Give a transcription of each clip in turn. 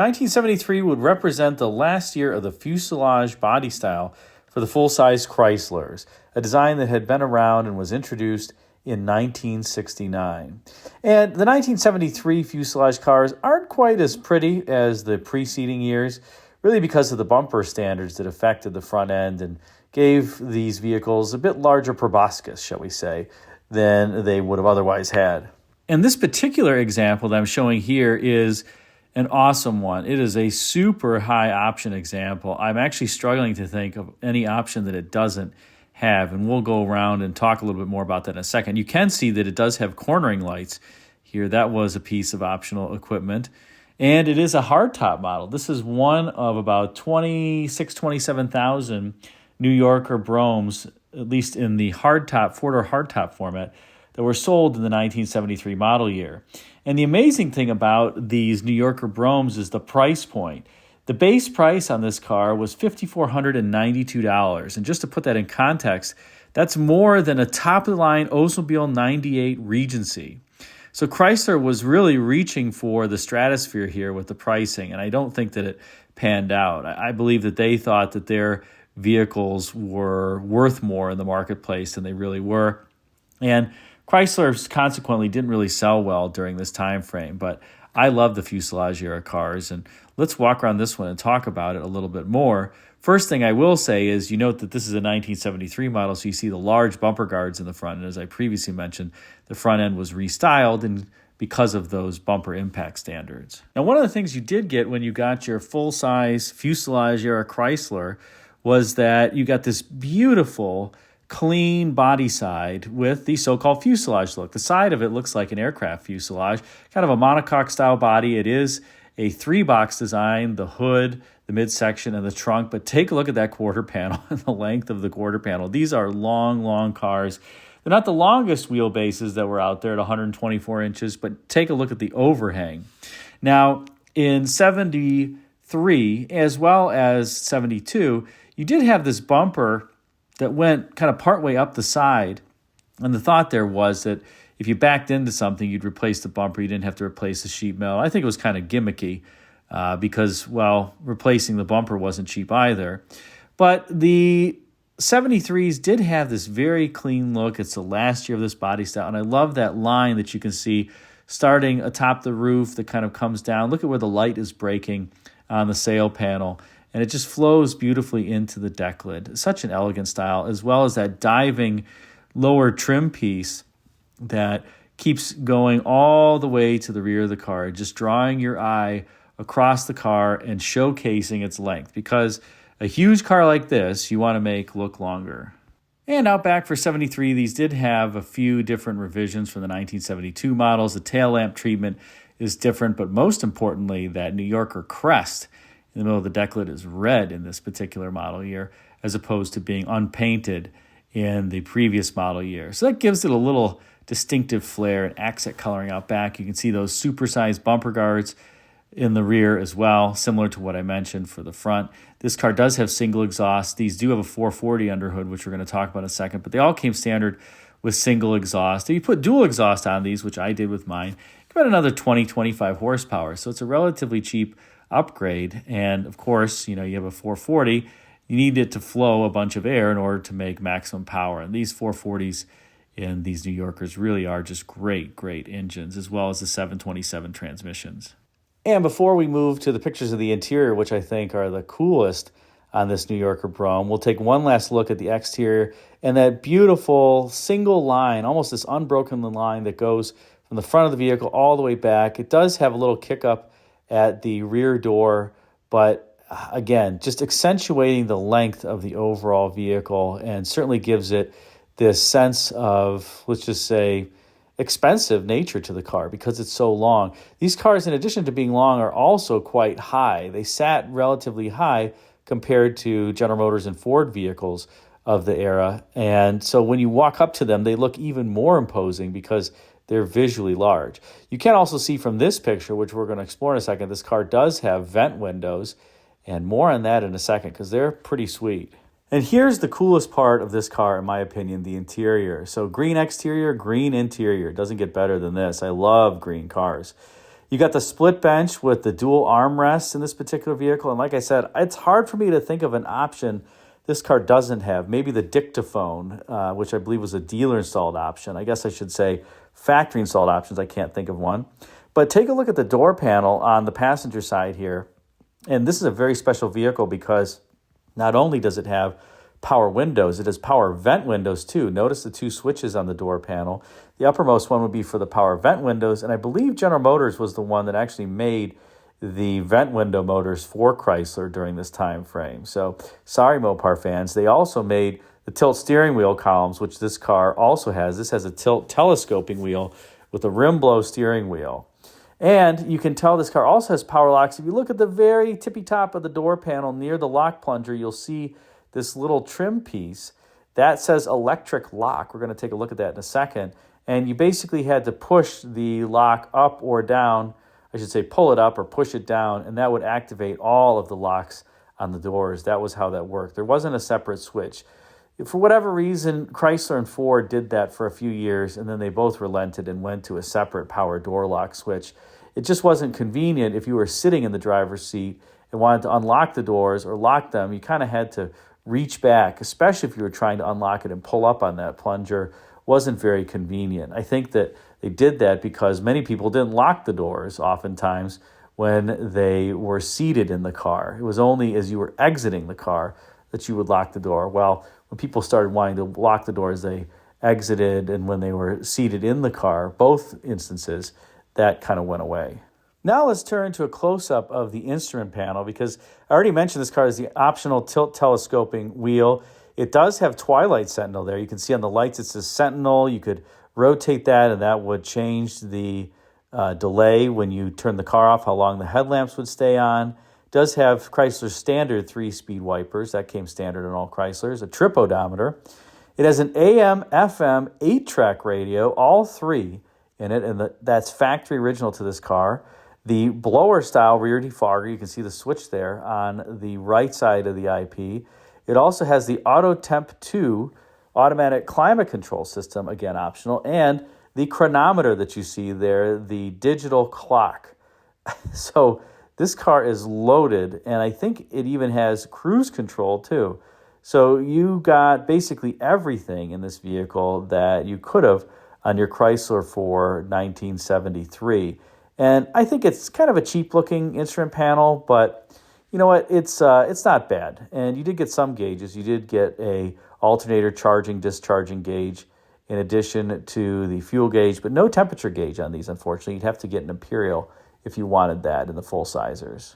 1973 would represent the last year of the fuselage body style for the full-size Chryslers, a design that had been around and was introduced in 1969. And the 1973 fuselage cars aren't quite as pretty as the preceding years, really because of the bumper standards that affected the front end and gave these vehicles a bit larger proboscis, shall we say, than they would have otherwise had. And this particular example that I'm showing here is an awesome one. It is a super high option example. I'm actually struggling to think of any option that it doesn't have, and we'll go around and talk a little bit more about that in a second. You can see that it does have cornering lights here. That was a piece of optional equipment. And it is a hardtop model. This is one of about 27,000 New Yorker Broughams, at least in the hardtop, four-door hardtop format, that were sold in the 1973 model year. And the amazing thing about these New Yorker Broughams is the price point. The base price on this car was $5,492. And just to put that in context, that's more than a top-of-the-line Oldsmobile 98 Regency. So Chrysler was really reaching for the stratosphere here with the pricing, and I don't think that it panned out. I believe that they thought that their vehicles were worth more in the marketplace than they really were. And Chrysler consequently didn't really sell well during this time frame, but I love the Fuselage era cars, and let's walk around this one and talk about it a little bit more. First thing I will say is you note that this is a 1973 model, so you see the large bumper guards in the front, and as I previously mentioned, the front end was restyled and because of those bumper impact standards. Now, one of the things you did get when you got your full-size Fuselage era Chrysler was that you got this beautiful clean body side with the so-called fuselage look. The side of it looks like an aircraft fuselage, kind of a monocoque style body. It is a three-box design, the hood, the midsection, and the trunk. But take a look at that quarter panel and the length of the quarter panel. These are long, long cars. They're not the longest wheelbases that were out there at 124 inches, but take a look at the overhang. Now, in 73 as well as 72, you did have this bumper that went kind of partway up the side. And the thought there was that if you backed into something, you'd replace the bumper. You didn't have to replace the sheet metal. I think it was kind of gimmicky because, well, replacing the bumper wasn't cheap either. But the 73s did have this very clean look. It's the last year of this body style. And I love that line that you can see starting atop the roof that kind of comes down. Look at where the light is breaking on the sail panel. And it just flows beautifully into the deck lid. Such an elegant style, as well as that diving lower trim piece that keeps going all the way to the rear of the car, just drawing your eye across the car and showcasing its length. Because a huge car like this, you want to make look longer. And out back for 73, these did have a few different revisions from the 1972 models. The tail lamp treatment is different, but most importantly, that New Yorker crest in the middle of the deck lid is red in this particular model year, as opposed to being unpainted in the previous model year. So that gives it a little distinctive flair and accent coloring out back. You can see those supersized bumper guards in the rear as well, similar to what I mentioned for the front. This car does have single exhaust. These do have a 440 underhood, which we're going to talk about in a second, but they all came standard with single exhaust. If you put dual exhaust on these, which I did with mine, you got another 20-25 horsepower. So it's a relatively cheap upgrade. And of course, you have a 440, you need it to flow a bunch of air in order to make maximum power. And these 440s in these New Yorkers really are just great, great engines, as well as the 727 transmissions. And before we move to the pictures of the interior, which I think are the coolest on this New Yorker Brougham, we'll take one last look at the exterior and that beautiful single line, almost this unbroken line that goes from the front of the vehicle all the way back. It does have a little kick up at the rear door, but again, just accentuating the length of the overall vehicle and certainly gives it this sense of, let's just say, expensive nature to the car because it's so long. These cars, in addition to being long, are also quite high. They sat relatively high compared to General Motors and Ford vehicles of the era. And so when you walk up to them, they look even more imposing because they're visually large. You can also see from this picture, which we're going to explore in a second, this car does have vent windows, and more on that in a second because they're pretty sweet. And here's the coolest part of this car, in my opinion, the interior. So green exterior, green interior. It doesn't get better than this. I love green cars. You got the split bench with the dual armrests in this particular vehicle. And like I said, it's hard for me to think of an option this car doesn't have. Maybe the dictaphone, which I believe was a dealer-installed option. I guess I should say factory-installed options. I can't think of one. But take a look at the door panel on the passenger side here. And this is a very special vehicle because not only does it have power windows, it has power vent windows too. Notice the two switches on the door panel. The uppermost one would be for the power vent windows, and I believe General Motors was the one that actually made the vent window motors for Chrysler during this time frame. So sorry, Mopar fans. They also made the tilt steering wheel columns, which this car also has. This has a tilt telescoping wheel with a rim blow steering wheel. And you can tell this car also has power locks. If you look at the very tippy top of the door panel near the lock plunger, you'll see this little trim piece that says electric lock. We're going to take a look at that in a second. And you basically had to push the lock up or down. I should say pull it up or push it down, and that would activate all of the locks on the doors. That was how that worked. There wasn't a separate switch. For whatever reason, Chrysler and Ford did that for a few years, and then they both relented and went to a separate power door lock switch. It just wasn't convenient if you were sitting in the driver's seat and wanted to unlock the doors or lock them. You kind of had to reach back, especially if you were trying to unlock it and pull up on that plunger. Wasn't very convenient. I think that they did that because many people didn't lock the doors oftentimes when they were seated in the car. It was only as you were exiting the car that you would lock the door. Well, when people started wanting to lock the doors, they exited, and when they were seated in the car, both instances, that kind of went away. Now let's turn to a close-up of the instrument panel because I already mentioned this car is the optional tilt telescoping wheel. It does have Twilight Sentinel there. You can see on the lights it says Sentinel. You could rotate that and that would change the delay when you turn the car off, how long the headlamps would stay on. It does have Chrysler's standard 3-speed wipers. That came standard in all Chryslers. A trip odometer. It has an AM, FM, 8-track radio, all three in it, and that's factory original to this car. The blower-style rear defogger, you can see the switch there on the right side of the IP. It also has the Auto Temp 2 automatic climate control system, again optional, and the chronometer that you see there, the digital clock. So this car is loaded, and I think it even has cruise control too. So you got basically everything in this vehicle that you could have on your Chrysler for 1973. And I think it's kind of a cheap-looking instrument panel, but you know what? It's not bad. And you did get some gauges. You did get a alternator charging, discharging gauge in addition to the fuel gauge, but no temperature gauge on these, unfortunately. You'd have to get an Imperial if you wanted that in the full-sizers.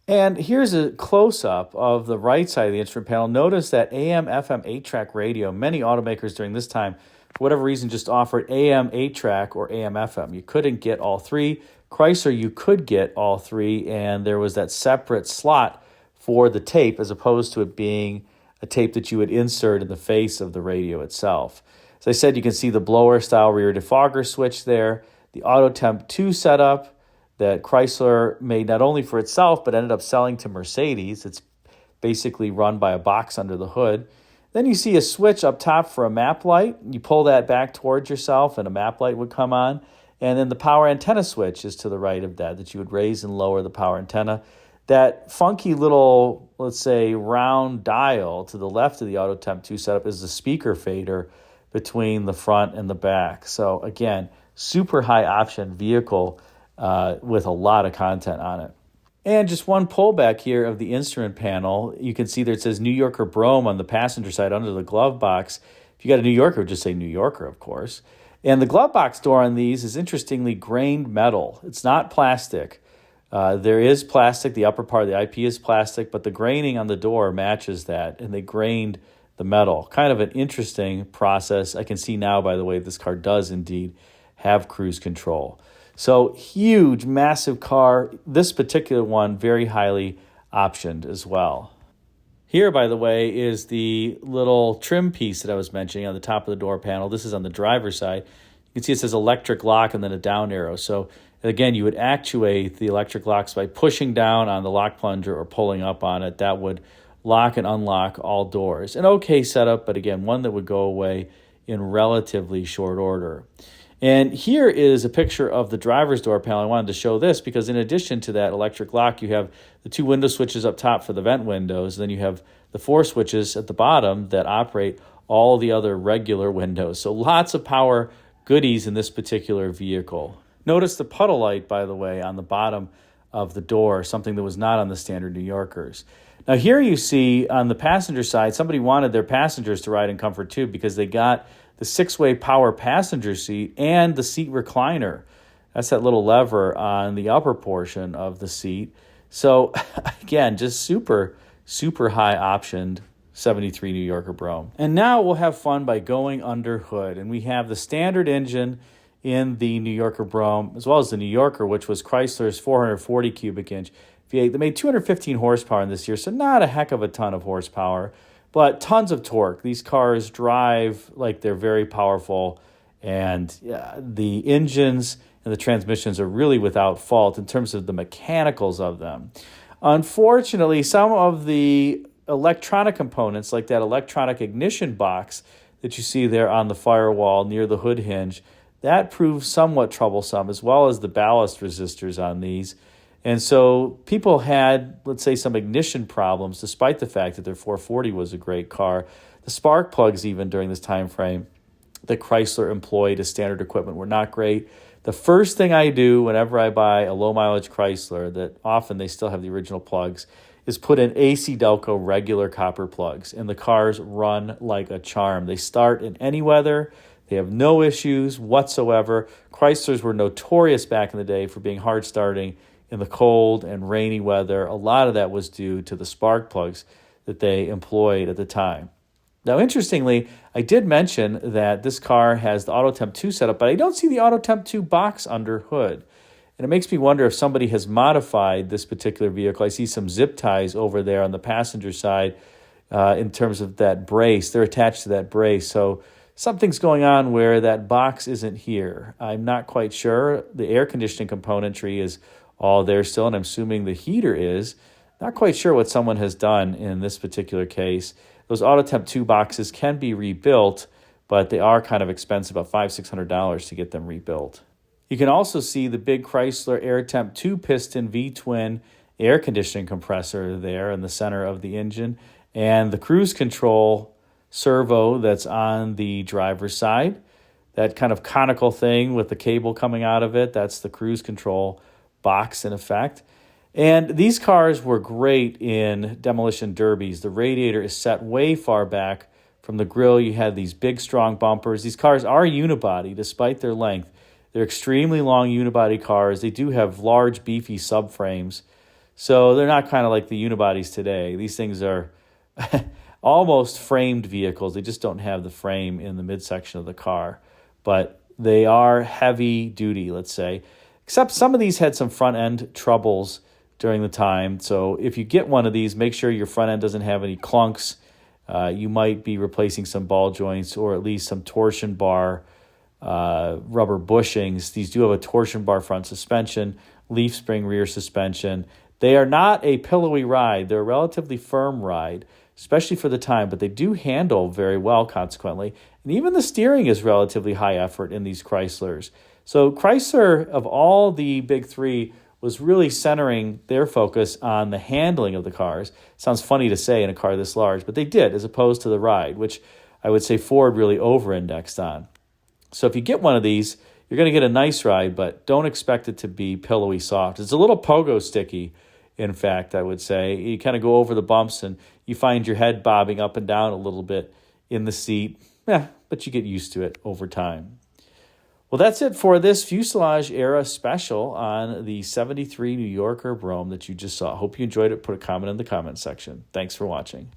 And here's a close-up of the right side of the instrument panel. Notice that AM, FM, 8-track radio. Many automakers during this time, for whatever reason, just offered AM 8-track or AM FM. You couldn't get all three. Chrysler, you could get all three, and there was that separate slot for the tape as opposed to it being a tape that you would insert in the face of the radio itself. As I said, you can see the blower-style rear defogger switch there, the Auto Temp 2 setup that Chrysler made not only for itself but ended up selling to Mercedes. It's basically run by a box under the hood. Then you see a switch up top for a map light. You pull that back towards yourself and a map light would come on. And then the power antenna switch is to the right of that you would raise and lower the power antenna. That funky little, let's say, round dial to the left of the Auto Temp 2 setup is the speaker fader between the front and the back. So again, super high option vehicle with a lot of content on it. And just one pullback here of the instrument panel. You can see there it says New Yorker Brougham on the passenger side under the glove box. If you got a New Yorker, just say New Yorker, of course. And the glove box door on these is interestingly grained metal. It's not plastic. There is plastic. The upper part of the IP is plastic, but the graining on the door matches that, and they grained the metal. Kind of an interesting process. I can see now, by the way, this car does indeed have cruise control. So huge, massive car. This particular one, very highly optioned as well. Here, by the way, is the little trim piece that I was mentioning on the top of the door panel. This is on the driver's side. You can see it says electric lock and then a down arrow. So again, you would actuate the electric locks by pushing down on the lock plunger or pulling up on it. That would lock and unlock all doors. An okay setup, but again, one that would go away in relatively short order. And here is a picture of the driver's door panel. I wanted to show this because in addition to that electric lock, you have the 2 window switches up top for the vent windows. Then you have the 4 switches at the bottom that operate all the other regular windows. So lots of power goodies in this particular vehicle. Notice the puddle light, by the way, on the bottom of the door, something that was not on the standard New Yorkers. Now here you see on the passenger side, somebody wanted their passengers to ride in comfort too because they got the 6-way power passenger seat and the seat recliner. That's that little lever on the upper portion of the seat. So again, just super, super high optioned 73 New Yorker Brougham. And now we'll have fun by going under hood. And we have the standard engine in the New Yorker Brougham, as well as the New Yorker, which was Chrysler's 440 cubic inch V8. They made 215 horsepower in this year, so not a heck of a ton of horsepower, but tons of torque. These cars drive like they're very powerful, and the engines and the transmissions are really without fault in terms of the mechanicals of them. Unfortunately, some of the electronic components, like that electronic ignition box that you see there on the firewall near the hood hinge, that proves somewhat troublesome, as well as the ballast resistors on these. And so people had, let's say, some ignition problems, despite the fact that their 440 was a great car. The spark plugs, even during this time frame that Chrysler employed as standard equipment, were not great. The first thing I do whenever I buy a low-mileage Chrysler, that often they still have the original plugs, is put in AC Delco regular copper plugs, and the cars run like a charm. They start in any weather. They have no issues whatsoever. Chryslers were notorious back in the day for being hard starting in the cold and rainy weather. A lot of that was due to the spark plugs that they employed at the time. Now, interestingly, I did mention that this car has the AutoTemp 2 setup, but I don't see the AutoTemp 2 box under hood. And it makes me wonder if somebody has modified this particular vehicle. I see some zip ties over there on the passenger side in terms of that brace. They're attached to that brace. So something's going on where that box isn't here. I'm not quite sure. The air conditioning componentry is all there still, and I'm assuming the heater is. Not quite sure what someone has done in this particular case. Those AutoTemp 2 boxes can be rebuilt, but they are kind of expensive, about $500-600 to get them rebuilt. You can also see the big Chrysler AirTemp 2-piston V-twin air conditioning compressor there in the center of the engine, and the cruise control servo that's on the driver's side. That kind of conical thing with the cable coming out of it, that's the cruise control box in effect. And these cars were great in demolition derbies. The radiator is set way far back from the grille. You had these big, strong bumpers. These cars are unibody despite their length. They're extremely long unibody cars. They do have large, beefy subframes. So they're not kind of like the unibodies today. These things are almost framed vehicles. They just don't have the frame in the midsection of the car. But they are heavy duty, let's say. Except some of these had some front end troubles during the time. So if you get one of these, make sure your front end doesn't have any clunks. You might be replacing some ball joints or at least some torsion bar rubber bushings. These do have a torsion bar front suspension, leaf spring rear suspension. They are not a pillowy ride. They're a relatively firm ride, especially for the time, but they do handle very well consequently. And even the steering is relatively high effort in these Chryslers. So Chrysler, of all the big three, was really centering their focus on the handling of the cars. Sounds funny to say in a car this large, but they did, as opposed to the ride, which I would say Ford really over-indexed on. So if you get one of these, you're going to get a nice ride, but don't expect it to be pillowy soft. It's a little pogo sticky, in fact, I would say. You kind of go over the bumps and you find your head bobbing up and down a little bit in the seat. But you get used to it over time. Well, that's it for this Fuselage era special on the 73 New Yorker Brougham that you just saw. Hope you enjoyed it. Put a comment in the comment section. Thanks for watching.